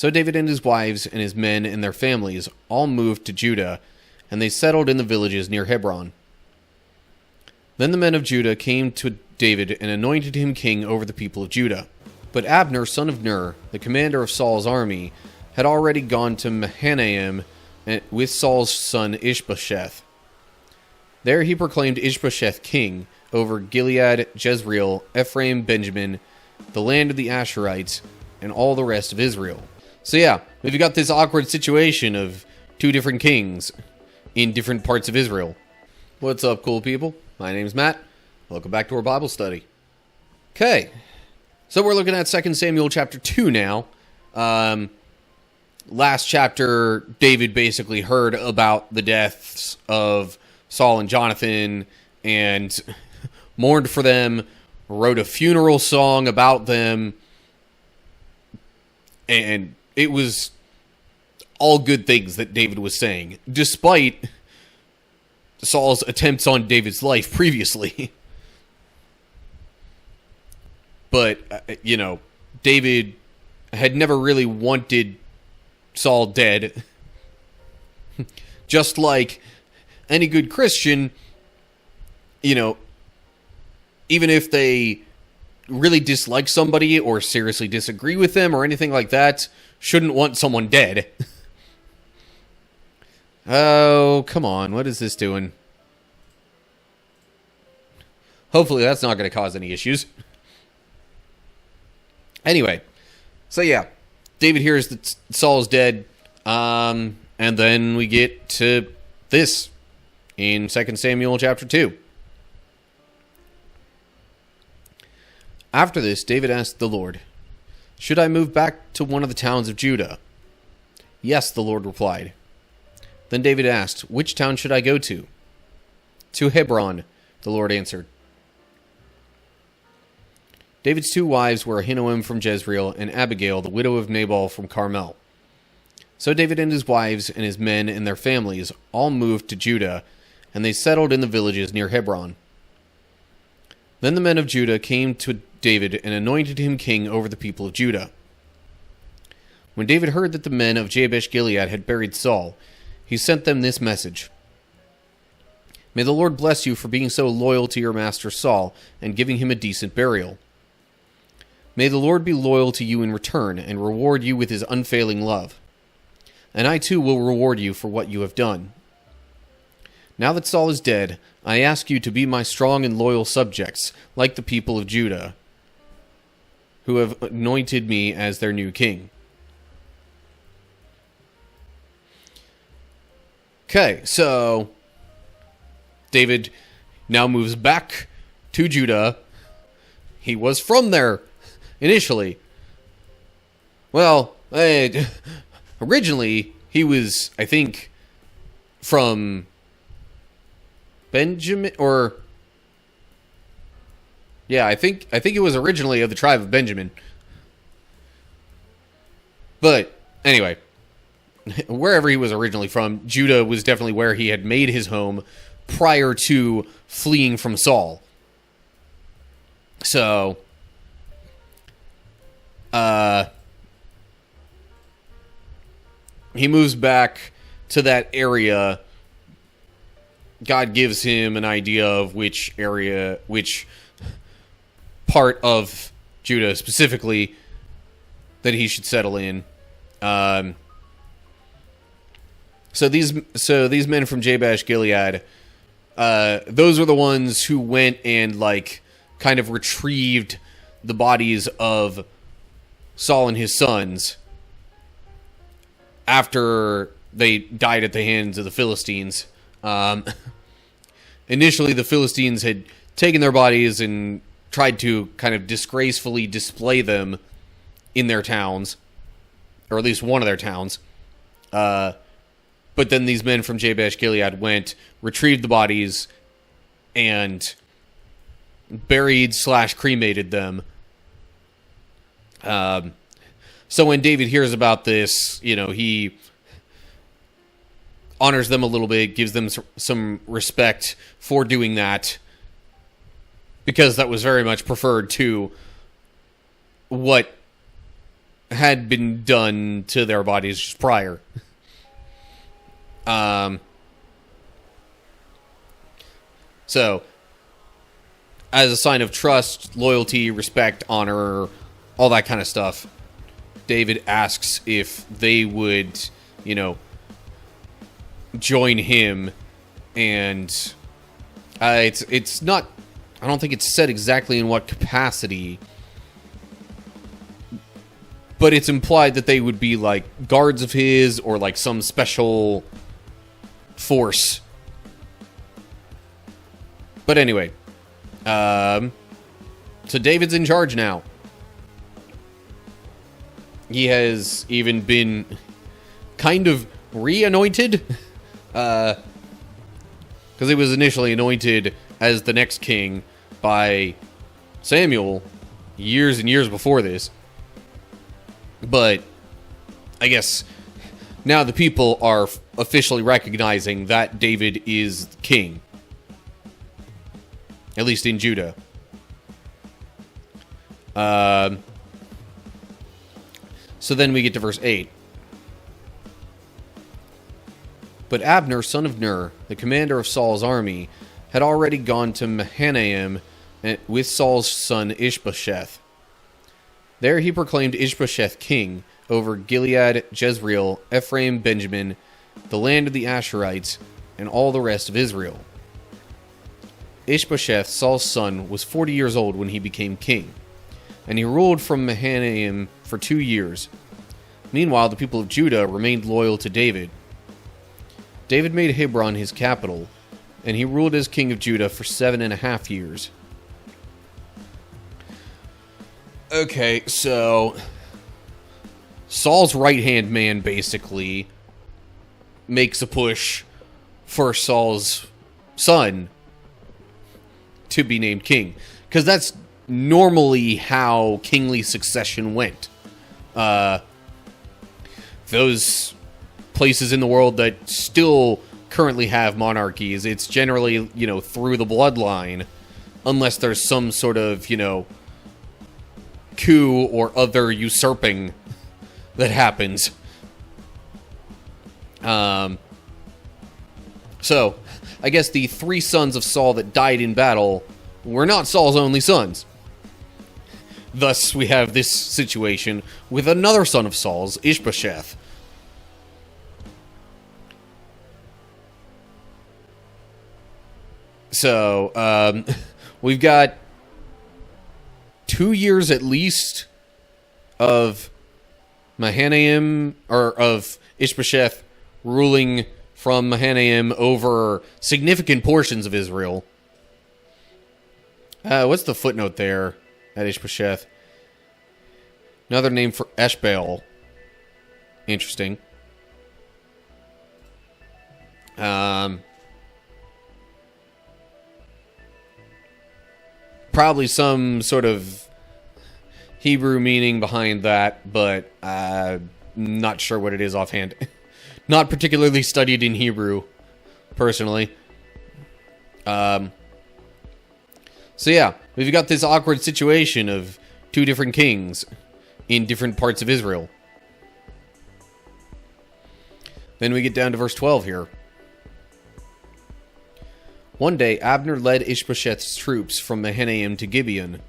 So David and his wives and his men and their families all moved to Judah, and they settled in the villages near Hebron. Then the men of Judah came to David and anointed him king over the people of Judah. But Abner, son of Ner, the commander of Saul's army, had already gone to Mahanaim with Saul's son Ishbosheth. There he proclaimed Ishbosheth king over Gilead, Jezreel, Ephraim, Benjamin, the land of the Asherites, and all the rest of Israel. So yeah, we've got this awkward situation of two different kings in different parts of Israel. What's up, cool people? My name's Matt. Welcome back to our Bible study. Okay, so we're looking at 2 Samuel chapter 2 now. Last chapter, David basically heard about the deaths of Saul and Jonathan and mourned for them, wrote a funeral song about them, and it was all good things that David was saying, despite Saul's attempts on David's life previously. But, David had never really wanted Saul dead. Just like any good Christian, even if they really dislike somebody or seriously disagree with them or anything like that, shouldn't want someone dead. Oh, come on. What is this doing? Hopefully that's not going to cause any issues. Anyway, so yeah, David hears that Saul's dead, and then we get to this in 2 Samuel chapter 2. After this, David asked the Lord, "Should I move back to one of the towns of Judah?" "Yes," the Lord replied. Then David asked, "Which town should I go to?" "To Hebron," the Lord answered. David's two wives were Ahinoam from Jezreel and Abigail, the widow of Nabal from Carmel. So David and his wives and his men and their families all moved to Judah, and they settled in the villages near Hebron. Then the men of Judah came to David and anointed him king over the people of Judah. When David heard that the men of Jabesh-Gilead had buried Saul, he sent them this message: "May the Lord bless you for being so loyal to your master Saul and giving him a decent burial. May the Lord be loyal to you in return and reward you with his unfailing love. And I too will reward you for what you have done. Now that Saul is dead, I ask you to be my strong and loyal subjects, like the people of Judah, who have anointed me as their new king." Okay, so David now moves back to Judah. He was from there initially. Well, originally he was, I think, from Benjamin, or yeah, I think it was originally of the tribe of Benjamin. But anyway, wherever he was originally from, Judah was definitely where he had made his home prior to fleeing from Saul. So, he moves back to that area. God gives him an idea of which part of Judah specifically that he should settle in. So these men from Jabesh-Gilead, those are the ones who went and kind of retrieved the bodies of Saul and his sons after they died at the hands of the Philistines. Initially, the Philistines had taken their bodies and tried to kind of disgracefully display them in their towns, or at least one of their towns. But then these men from Jabesh-Gilead went, retrieved the bodies, and buried/cremated them. So when David hears about this, he honors them a little bit, gives them some respect for doing that, because that was very much preferred to what had been done to their bodies just prior. So, as a sign of trust, loyalty, respect, honor, all that kind of stuff, David asks if they would, join him, and it's not, I don't think it's said exactly in what capacity, but it's implied that they would be like guards of his, or like some special force. But anyway, so David's in charge now. He has even been kind of re-anointed, because he was initially anointed as the next king by Samuel years and years before this. But I guess now the people are officially recognizing that David is king, at least in Judah. So then we get to verse 8. But Abner, son of Ner, the commander of Saul's army, had already gone to Mahanaim with Saul's son Ishbosheth. There he proclaimed Ishbosheth king over Gilead, Jezreel, Ephraim, Benjamin, the land of the Asherites, and all the rest of Israel. Ishbosheth, Saul's son, was 40 years old when he became king, and he ruled from Mahanaim for 2 years. Meanwhile, the people of Judah remained loyal to David. David made Hebron his capital, and he ruled as king of Judah for 7.5 years. Okay, so Saul's right-hand man basically makes a push for Saul's son to be named king, because that's normally how kingly succession went. Those places in the world that still currently have monarchies, it's generally, through the bloodline, unless there's some sort of, coup or other usurping that happens. So, I guess the 3 sons of Saul that died in battle were not Saul's only sons. Thus, we have this situation with another son of Saul's, Ishbosheth. So, we've got 2 years at least of Mahanaim, or of Ishbosheth ruling from Mahanaim over significant portions of Israel. What's the footnote there at Ishbosheth? Another name for Eshbaal. Interesting. Probably some sort of Hebrew meaning behind that, but not sure what it is offhand. Not particularly studied in Hebrew, personally. So yeah, we've got this awkward situation of 2 different kings in different parts of Israel. Then we get down to verse 12 here. One day, Abner led Ishbosheth's troops from Mahanaim to Gibeon.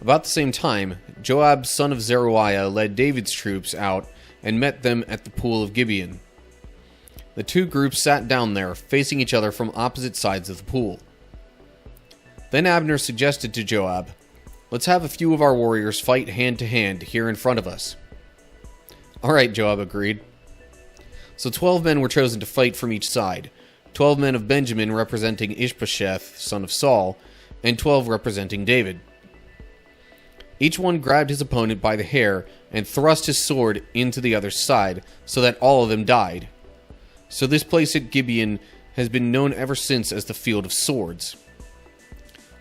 About the same time, Joab, son of Zeruiah, led David's troops out and met them at the pool of Gibeon. The 2 groups sat down there, facing each other from opposite sides of the pool. Then Abner suggested to Joab, "Let's have a few of our warriors fight hand to hand here in front of us." "All right," Joab agreed. So 12 men were chosen to fight from each side, 12 men of Benjamin representing Ishbosheth, son of Saul, and 12 representing David. Each one grabbed his opponent by the hair and thrust his sword into the other's side, so that all of them died. So this place at Gibeon has been known ever since as the Field of Swords.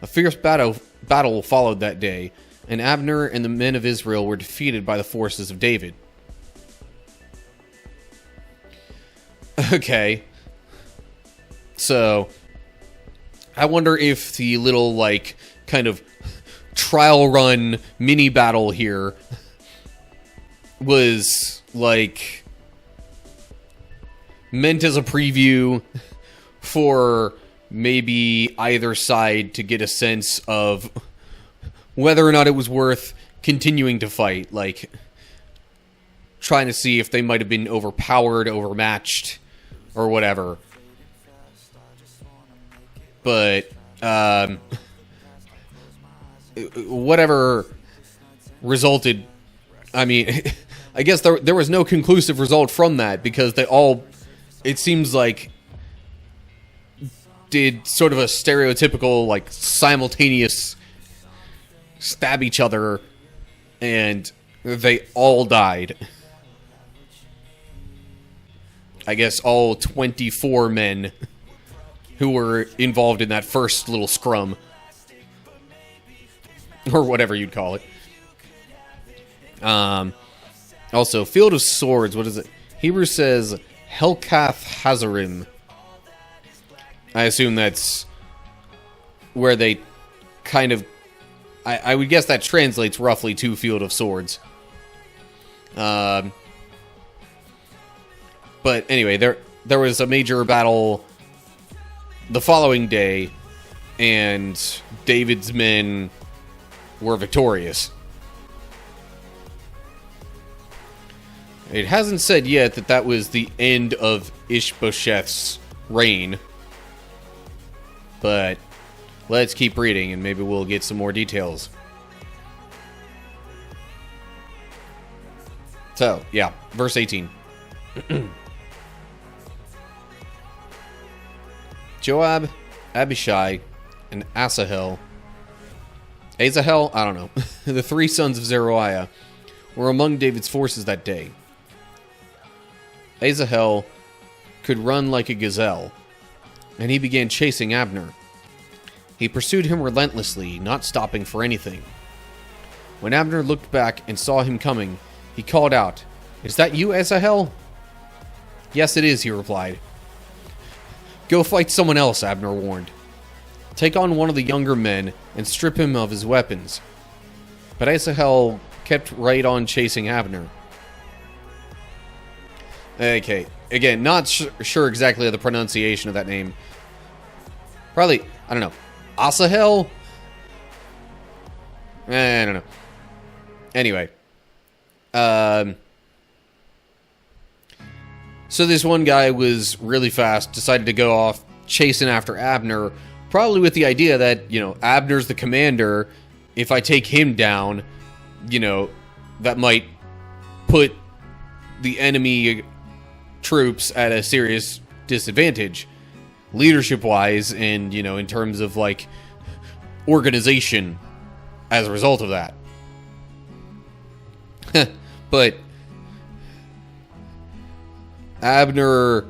A fierce battle followed that day, and Abner and the men of Israel were defeated by the forces of David. Okay. So, I wonder if the little, kind of trial run mini battle here was like meant as a preview for maybe either side to get a sense of whether or not it was worth continuing to fight, like trying to see if they might have been overpowered, overmatched, or whatever. But whatever resulted, I mean, I guess there was no conclusive result from that, because they all, it seems like, did sort of a stereotypical, like, simultaneous stab each other, and they all died. I guess all 24 men who were involved in that first little scrum. Or whatever you'd call it. Also, Field of Swords, what is it? Hebrew says Helkath Hazarim. I assume that's where they kind of... I would guess that translates roughly to Field of Swords. But anyway, there was a major battle the following day, and David's men were victorious. It hasn't said yet that that was the end of Ishbosheth's reign, but let's keep reading and maybe we'll get some more details. So, yeah, verse 18. Joab, Abishai, and Asahel, I don't know, the three sons of Zeruiah, were among David's forces that day. Asahel could run like a gazelle, and he began chasing Abner. He pursued him relentlessly, not stopping for anything. When Abner looked back and saw him coming, he called out, "Is that you, Asahel?" "Yes, it is," he replied. "Go fight someone else," Abner warned. "Take on one of the younger men and strip him of his weapons." But Asahel kept right on chasing Abner. Okay, again, not sure exactly of the pronunciation of that name. Probably, I don't know, Asahel? I don't know. Anyway. So this one guy was really fast, decided to go off chasing after Abner, probably with the idea that, you know, Abner's the commander. If I take him down, you know, that might put the enemy troops at a serious disadvantage, leadership-wise, and, you know, in terms of, like, organization as a result of that. But Abner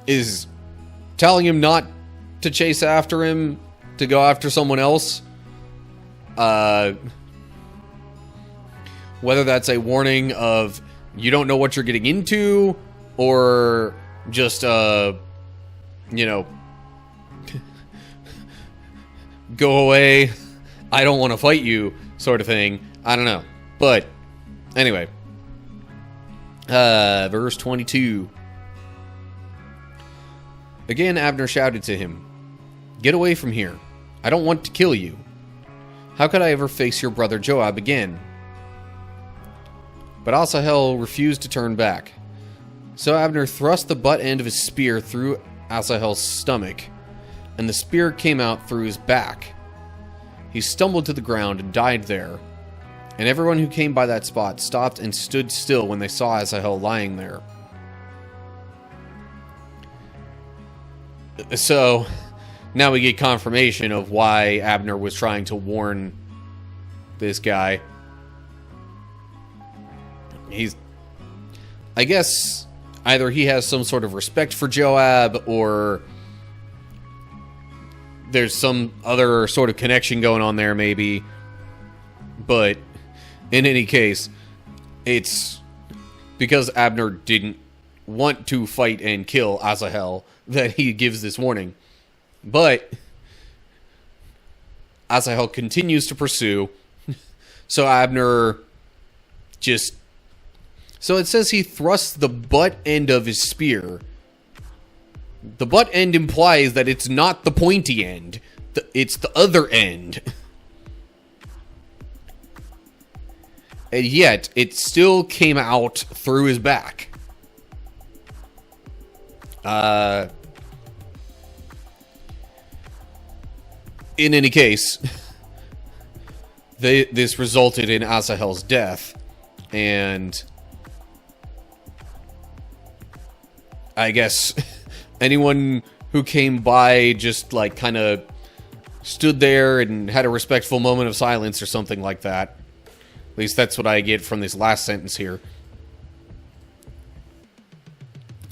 is telling him not to chase after him, to go after someone else. Whether that's a warning of you don't know what you're getting into, or just, you know, go away, I don't want to fight you, sort of thing. I don't know. But, anyway. Verse 22. Again, Abner shouted to him, "Get away from here. I don't want to kill you. How could I ever face your brother Joab again?" But Asahel refused to turn back. So Abner thrust the butt end of his spear through Asahel's stomach, and the spear came out through his back. He stumbled to the ground and died there, and everyone who came by that spot stopped and stood still when they saw Asahel lying there. So, now we get confirmation of why Abner was trying to warn this guy. I guess, either he has some sort of respect for Joab, or there's some other sort of connection going on there, maybe. But, in any case, it's because Abner didn't want to fight and kill Asahel that he gives this warning. But Asahel continues to pursue, so Abner just So it says he thrusts the butt end of his spear. The butt end implies that it's not the pointy end. It's the other end. And yet, it still came out through his back. In any case, this resulted in Asahel's death. And I guess anyone who came by just like kind of stood there and had a respectful moment of silence or something like that. At least that's what I get from this last sentence here.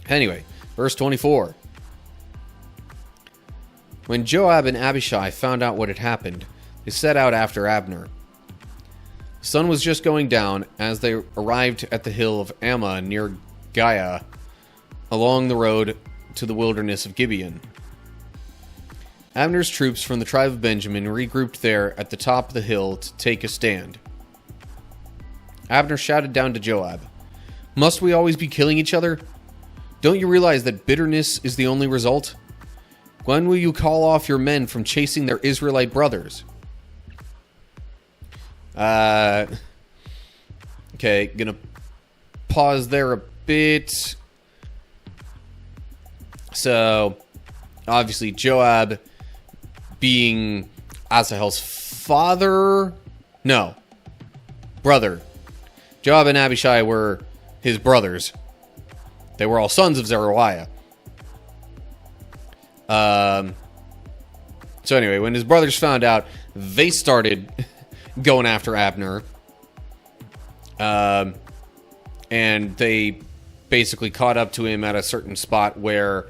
Anyway, verse 24. When Joab and Abishai found out what had happened, they set out after Abner. The sun was just going down as they arrived at the hill of Ammah near Giah, along the road to the wilderness of Gibeon. Abner's troops from the tribe of Benjamin regrouped there at the top of the hill to take a stand. Abner shouted down to Joab, "Must we always be killing each other? Don't you realize that bitterness is the only result? When will you call off your men from chasing their Israelite brothers?" Okay, gonna pause there a bit. So, obviously Joab being Asahel's father? No. Brother. Joab and Abishai were his brothers. They were all sons of Zeruiah. So anyway, when his brothers found out, they started going after Abner. And they basically caught up to him at a certain spot where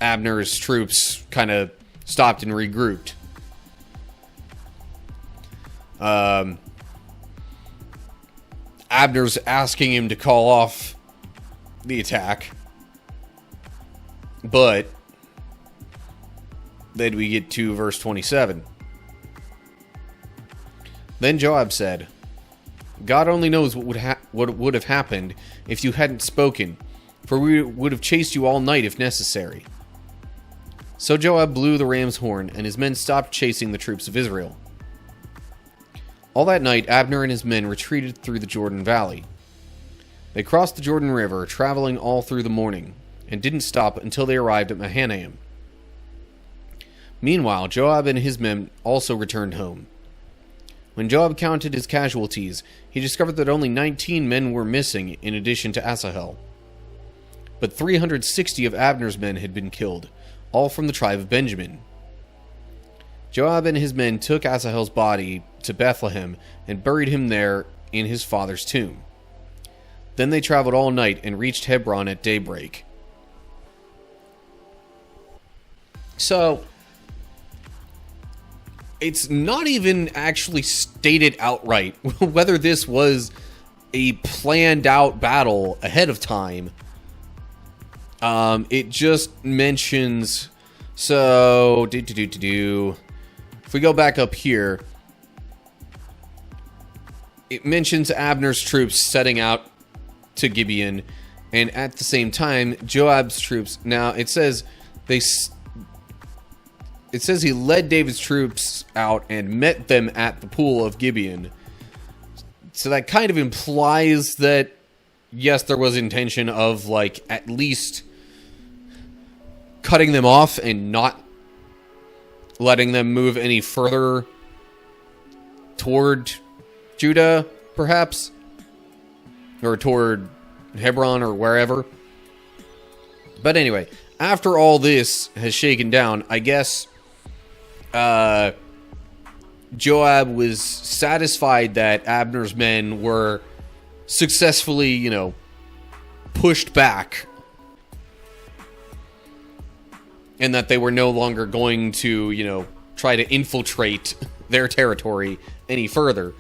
Abner's troops kind of stopped and regrouped. Abner's asking him to call off the attack. But then we get to verse 27. Then Joab said, "God only knows what would have happened if you hadn't spoken, for we would have chased you all night if necessary." So Joab blew the ram's horn, and his men stopped chasing the troops of Israel. All that night, Abner and his men retreated through the Jordan Valley. They crossed the Jordan River, traveling all through the morning, and didn't stop until they arrived at Mahanaim. Meanwhile, Joab and his men also returned home. When Joab counted his casualties, he discovered that only 19 men were missing in addition to Asahel. But 360 of Abner's men had been killed, all from the tribe of Benjamin. Joab and his men took Asahel's body to Bethlehem and buried him there in his father's tomb. Then they traveled all night and reached Hebron at daybreak. So, it's not even actually stated outright whether this was a planned out battle ahead of time. It just mentions, so, if we go back up here, it mentions Abner's troops setting out to Gibeon, and at the same time, Joab's troops, now it says he led David's troops out and met them at the pool of Gibeon. So that kind of implies that, yes, there was intention of, like, at least cutting them off and not letting them move any further toward Judah, perhaps? Or toward Hebron or wherever. But anyway, after all this has shaken down, I guess Joab was satisfied that Abner's men were successfully, pushed back. And that they were no longer going to, try to infiltrate their territory any further.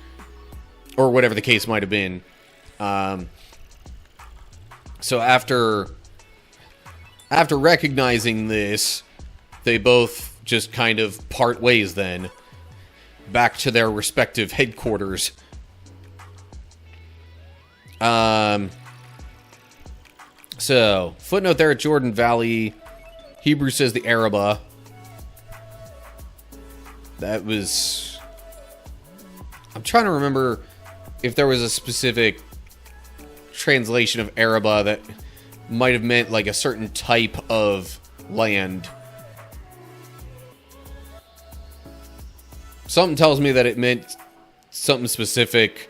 Or whatever the case might have been. So after recognizing this, they both just kind of part ways then, back to their respective headquarters. So, footnote there at Jordan Valley. Hebrew says the Arabah. That was... I'm trying to remember if there was a specific translation of Arabah that might have meant like a certain type of land. Something tells me that it meant something specific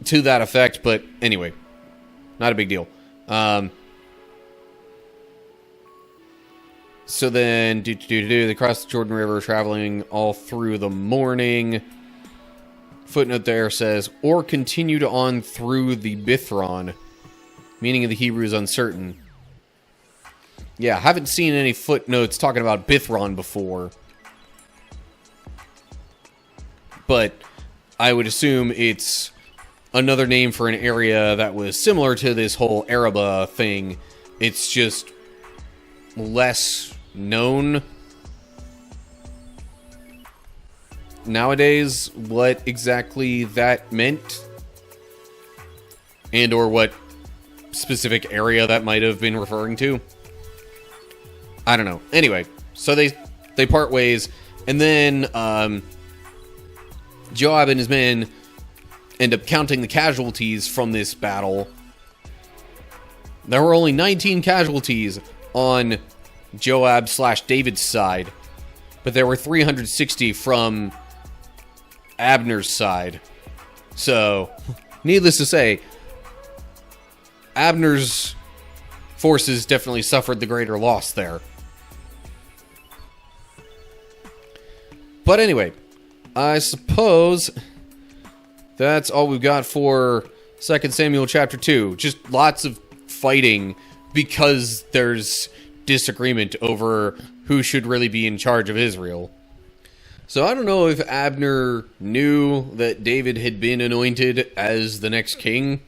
to that effect, but anyway, not a big deal. So then, they crossed the Jordan River, traveling all through the morning. Footnote there says, or continued on through the Bithron. Meaning of the Hebrew is uncertain. Yeah, haven't seen any footnotes talking about Bithron before. But I would assume it's another name for an area that was similar to this whole Arabah thing. It's just less known nowadays what exactly that meant, and or what specific area that might have been referring to. I don't know. Anyway, so they part ways, and then Joab and his men end up counting the casualties from this battle. There were only 19 casualties on Joab / David's side, but there were 360 from Abner's side. So, needless to say, Abner's forces definitely suffered the greater loss there. But anyway, I suppose that's all we've got for 2 Samuel chapter 2. Just lots of fighting because there's disagreement over who should really be in charge of Israel. So I don't know if Abner knew that David had been anointed as the next king,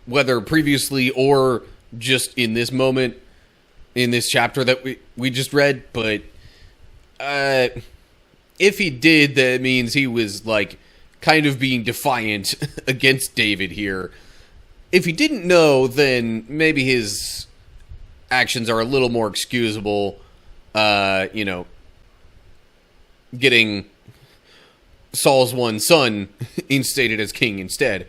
whether previously or just in this moment, in this chapter that we just read, but if he did, that means he was like kind of being defiant against David here. If he didn't know, then maybe his actions are a little more excusable, getting Saul's one son instated as king instead.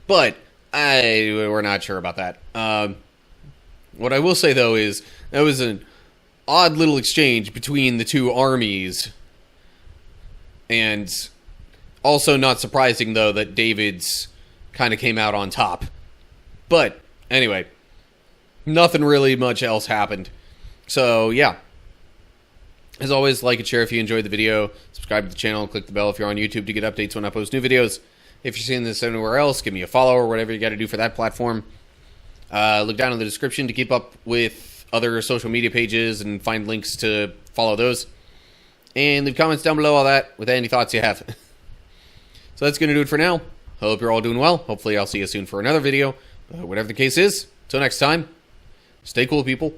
But we're not sure about that. What I will say, though, is that was an odd little exchange between the two armies. And also not surprising, though, that David's kind of came out on top. But anyway, nothing really much else happened. So, yeah. As always, like and share if you enjoyed the video. Subscribe to the channel and click the bell if you're on YouTube to get updates when I post new videos. If you're seeing this anywhere else, give me a follow or whatever you got to do for that platform. Look down in the description to keep up with other social media pages and find links to follow those. And leave comments down below all that with any thoughts you have. So that's going to do it for now. Hope you're all doing well. Hopefully I'll see you soon for another video. Whatever the case is, till next time, stay cool, people.